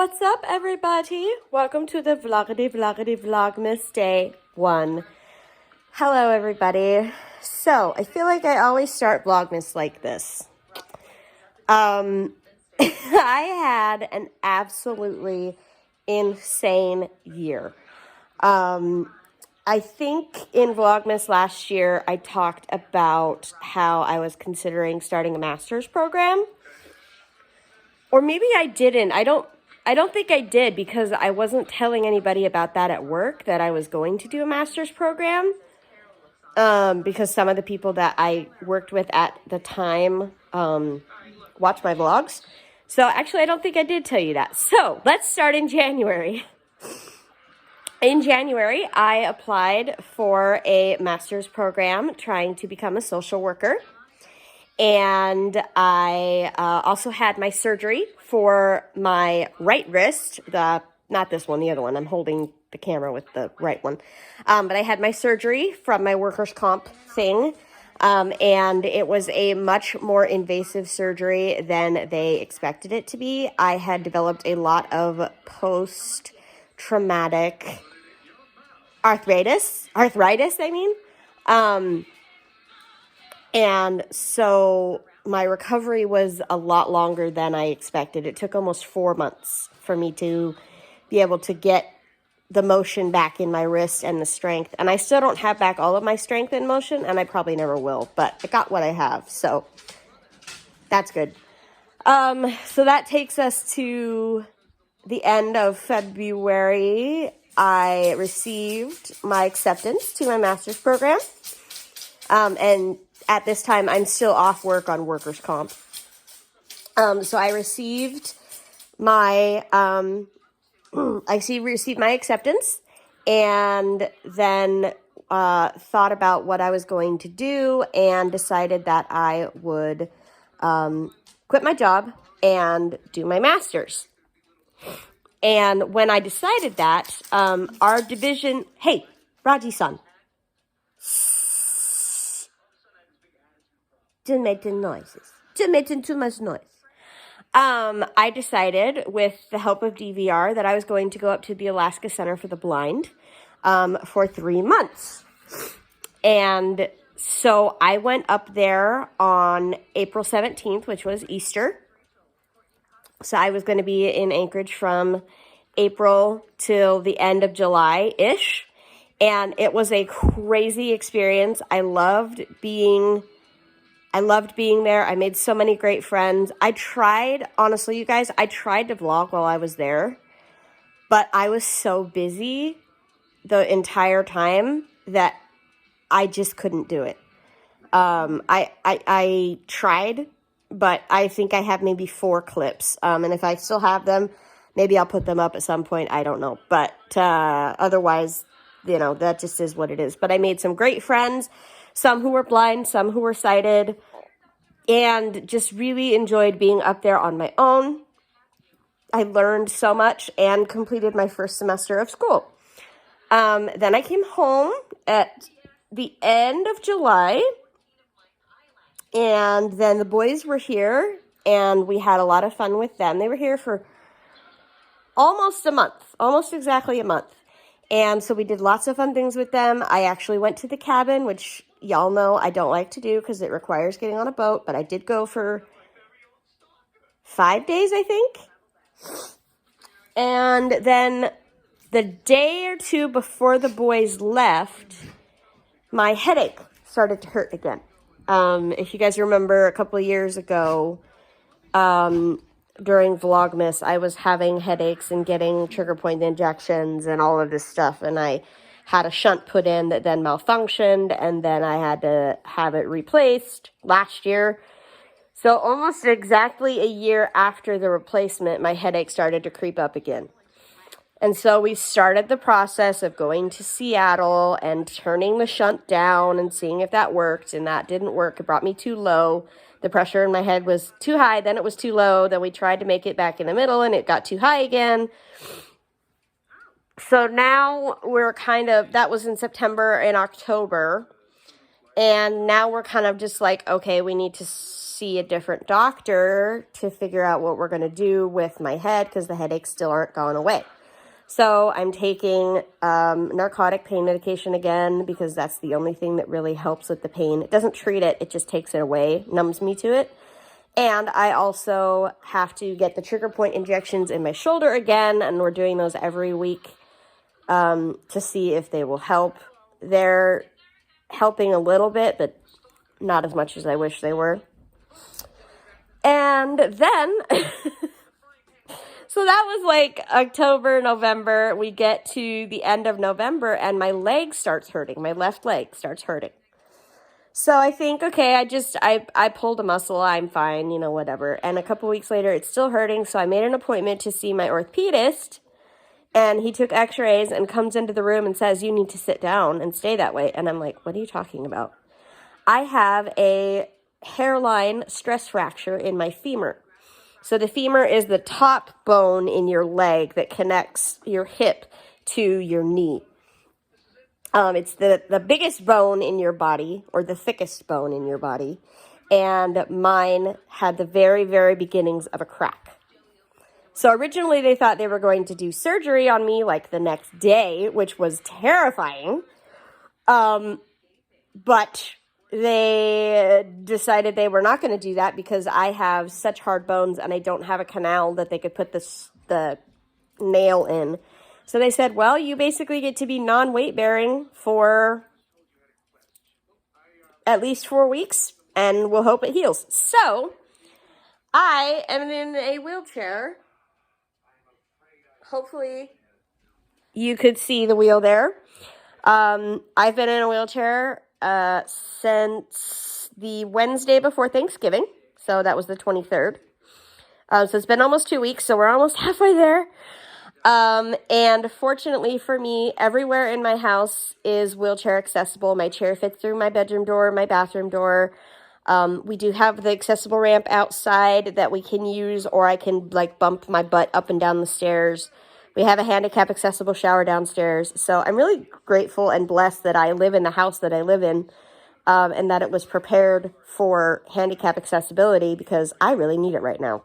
What's up, everybody? Welcome to the Vlogmas Day 1. Hello, everybody. So, I feel like I always start Vlogmas like this. I had an absolutely insane year. I think in Vlogmas last year, I talked about how I was considering starting a master's program. Or maybe I didn't. I don't think I did because I wasn't telling anybody about that at work, that I was going to do a master's program. Because some of the people that I worked with at the time watched my vlogs. So actually, I don't think I did tell you that. So let's start in January. In January, I applied for a master's program trying to become a social worker. And I also had my surgery for my right wrist, not this one, the other one. I'm holding the camera with the right one. But I had my surgery from my workers' comp thing, and it was a much more invasive surgery than they expected it to be. I had developed a lot of post-traumatic arthritis, and so my recovery was a lot longer than I expected. It took almost 4 months for me to be able to get the motion back in my wrist and the strength. And I still don't have back all of my strength and motion, and I probably never will, but I got what I have, so that's good. So that takes us to the end of February. I received my acceptance to my master's program, and at this time, I'm still off work on workers' comp. So I received my received my acceptance, and then thought about what I was going to do, and decided that I would quit my job and do my master's. And when I decided that, our division, hey, Raji-san. Don't make the noises. Don't make too much noise. I decided, with the help of DVR, that I was going to go up to the Alaska Center for the Blind for 3 months. And so I went up there on April 17th, which was Easter. So I was going to be in Anchorage from April till the end of July-ish. And it was a crazy experience. I loved being there. I made so many great friends. Honestly, you guys, I tried to vlog while I was there, but I was so busy the entire time that I just couldn't do it. I tried, but I think I have maybe 4 clips. And if I still have them, maybe I'll put them up at some point. I don't know. But otherwise, that just is what it is. But I made some great friends. Some who were blind, some who were sighted, and just really enjoyed being up there on my own. I learned so much and completed my first semester of school. Then I came home at the end of July, and then the boys were here, and we had a lot of fun with them. They were here for almost exactly a month. And so we did lots of fun things with them. I actually went to the cabin, which y'all know I don't like to do because it requires getting on a boat. But I did go for 5 days, I think. And then the day or two before the boys left, my headache started to hurt again. If you guys remember a couple of years ago, during Vlogmas, I was having headaches and getting trigger point injections and all of this stuff. And I had a shunt put in that then malfunctioned, and then I had to have it replaced last year. So almost exactly a year after the replacement, my headache started to creep up again. And so we started the process of going to Seattle and turning the shunt down and seeing if that worked, and that didn't work. It brought me too low. The pressure in my head was too high, then it was too low, then we tried to make it back in the middle, and it got too high again. So now that was in September and October, and now we're kind of just like, okay, we need to see a different doctor to figure out what we're going to do with my head because the headaches still aren't going away. So I'm taking narcotic pain medication again because that's the only thing that really helps with the pain. It doesn't treat it, it just takes it away, numbs me to it. And I also have to get the trigger point injections in my shoulder again, and we're doing those every week to see if they will help. They're helping a little bit, but not as much as I wish they were. And then, so that was like October, November. We get to the end of November, and my leg starts hurting. My left leg starts hurting. So I think, okay, I pulled a muscle, I'm fine, you know, whatever. And a couple weeks later, it's still hurting, so I made an appointment to see my orthopedist, and he took x-rays and comes into the room and says, you need to sit down and stay that way. And I'm like, what are you talking about? I have a hairline stress fracture in my femur. So the femur is the top bone in your leg that connects your hip to your knee. It's the biggest bone in your body, or the thickest bone in your body, and mine had the very, very beginnings of a crack. So originally they thought they were going to do surgery on me like the next day, which was terrifying, but they decided they were not going to do that because I have such hard bones and I don't have a canal that they could put the nail in. So they said, well, you basically get to be non-weight bearing for at least 4 weeks, and we'll hope it heals. So I am in a wheelchair. Hopefully you could see the wheel there. I've been in a wheelchair since the Wednesday before Thanksgiving. So that was the 23rd. So it's been almost 2 weeks, so we're almost halfway there. And fortunately for me, everywhere in my house is wheelchair accessible. My chair fits through my bedroom door, my bathroom door. We do have the accessible ramp outside that we can use, or I can like bump my butt up and down the stairs. We have a handicap accessible shower downstairs. So I'm really grateful and blessed that I live in the house that I live in, and that it was prepared for handicap accessibility because I really need it right now.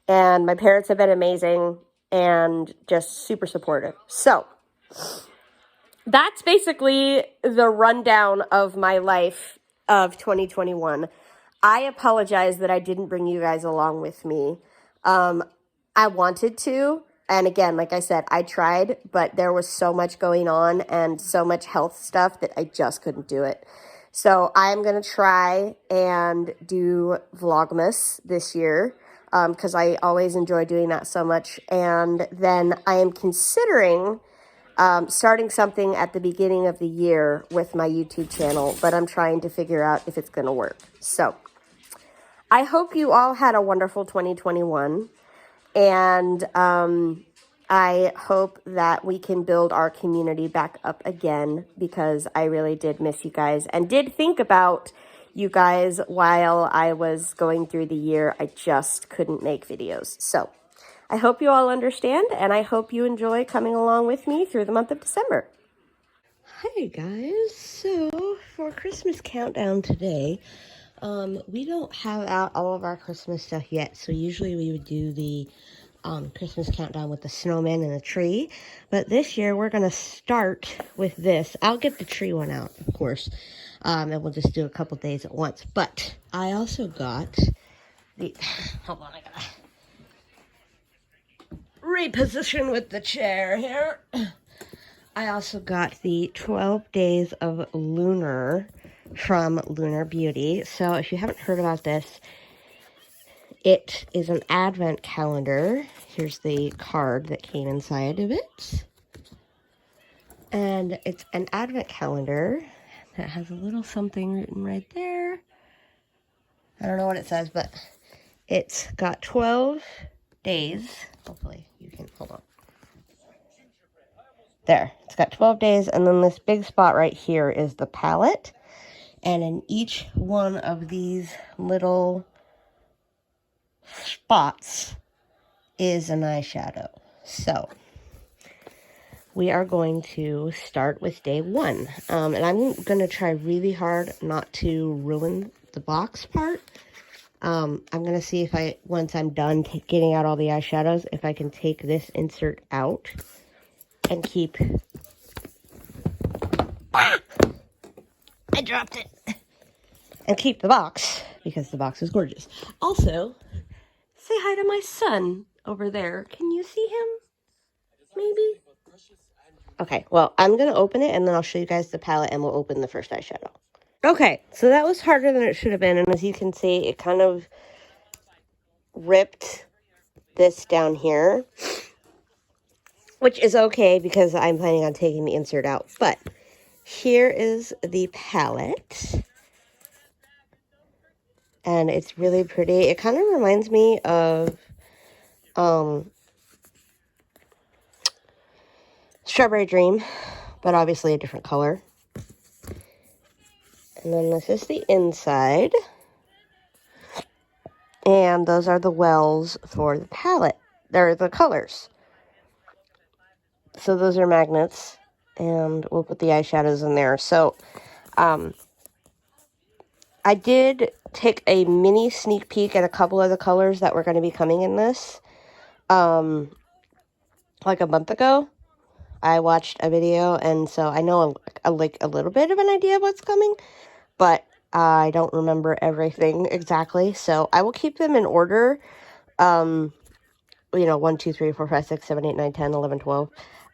And my parents have been amazing and just super supportive. So that's basically the rundown of my life of 2021. I apologize that I didn't bring you guys along with me. I wanted to, and again, like I said, I tried, but there was so much going on and so much health stuff that I just couldn't do it. So I'm going to try and do Vlogmas this year, because I always enjoy doing that so much. And then I am considering starting something at the beginning of the year with my YouTube channel, but I'm trying to figure out if it's going to work. So I hope you all had a wonderful 2021, and I hope that we can build our community back up again, because I really did miss you guys and did think about you guys while I was going through the year. I just couldn't make videos. So I hope you all understand, and I hope you enjoy coming along with me through the month of December. Hi guys, so for Christmas countdown today, we don't have out all of our Christmas stuff yet, so usually we would do the Christmas countdown with the snowman and the tree, but this year we're going to start with this. I'll get the tree one out, of course, and we'll just do a couple days at once, but I also got the, hold on, I gotta reposition with the chair here. I also got the 12 Days of Lunar from Lunar Beauty. So if you haven't heard about this, it is an advent calendar. Here's the card that came inside of it. And it's an advent calendar that has a little something written right there. I don't know what it says, but it's got 12 days. Hopefully you can, hold on. There, it's got 12 days, and then this big spot right here is the palette. And in each one of these little spots is an eyeshadow. So we are going to start with day one. And I'm going to try really hard not to ruin the box part. I'm going to see if once I'm done getting out all the eyeshadows, if I can take this insert out and keep... Ah! I dropped it. And keep the box, because the box is gorgeous. Also, say hi to my son over there. Can you see him? Maybe? Okay, well, I'm going to open it, and then I'll show you guys the palette, and we'll open the first eyeshadow. Okay, so that was harder than it should have been, and as you can see, it kind of ripped this down here, which is okay because I'm planning on taking the insert out. But here is the palette, and it's really pretty. It kind of reminds me of Strawberry Dream, but obviously a different color. And then this is the inside. And those are the wells for the palette. They're the colors. So those are magnets. And we'll put the eyeshadows in there. So, I did take a mini sneak peek at a couple of the colors that were going to be coming in this. Like a month ago. I watched a video, and so I know like a little bit of an idea of what's coming. But I don't remember everything exactly. So I will keep them in order. You know, 1, 2, 3, 4, 5, 6, 7, 8, 9, 10, 11, 12,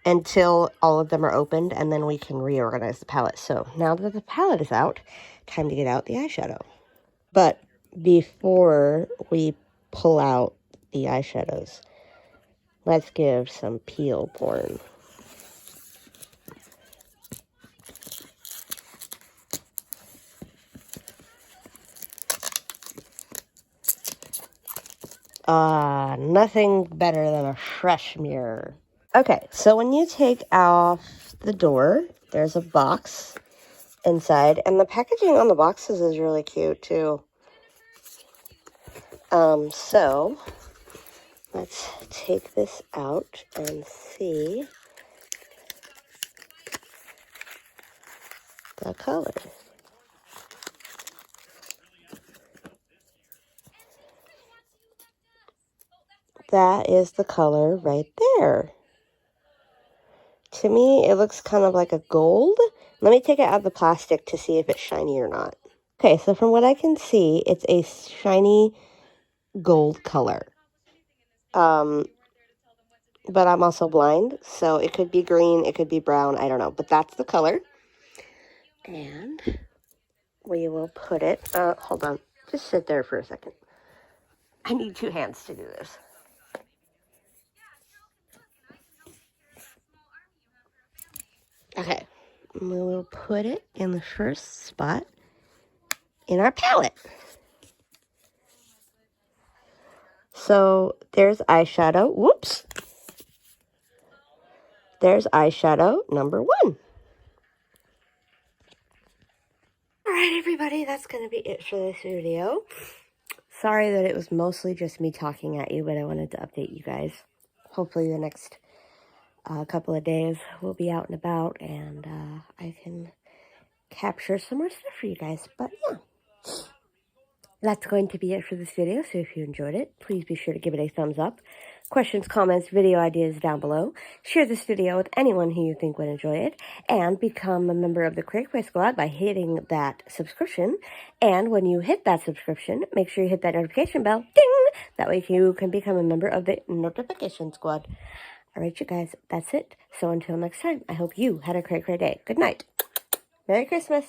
until all of them are opened, and then we can reorganize the palette. So now that the palette is out, time to get out the eyeshadow. But before we pull out the eyeshadows, let's give some peel porn. Nothing better than a fresh mirror. Okay, so when you take off the door, there's a box inside, and the packaging on the boxes is really cute too. So let's take this out and see the color. That is the color right there. To me, it looks kind of like a gold. Let me take it out of the plastic to see if it's shiny or not. Okay, so from what I can see, it's a shiny gold color. But I'm also blind, so it could be green, it could be brown, I don't know. But that's the color. And we will put it, hold on, just sit there for a second. I need 2 hands to do this. Okay, we will put it in the first spot in our palette. So there's eyeshadow, whoops. There's eyeshadow number 1. All right, everybody, that's going to be it for this video. Sorry that it was mostly just me talking at you, but I wanted to update you guys. Hopefully the next couple of days we'll be out and about, and I can capture some more stuff for you guys. But yeah, that's going to be it for this video. So if you enjoyed it, please be sure to give it a thumbs up. Questions, comments, video ideas down below. Share this video with anyone who you think would enjoy it. And become a member of the Cray Squad by hitting that subscription. And when you hit that subscription, make sure you hit that notification bell. Ding! That way you can become a member of the Notification Squad. Alright, you guys, that's it. So until next time, I hope you had a cray day. Good night. Merry Christmas.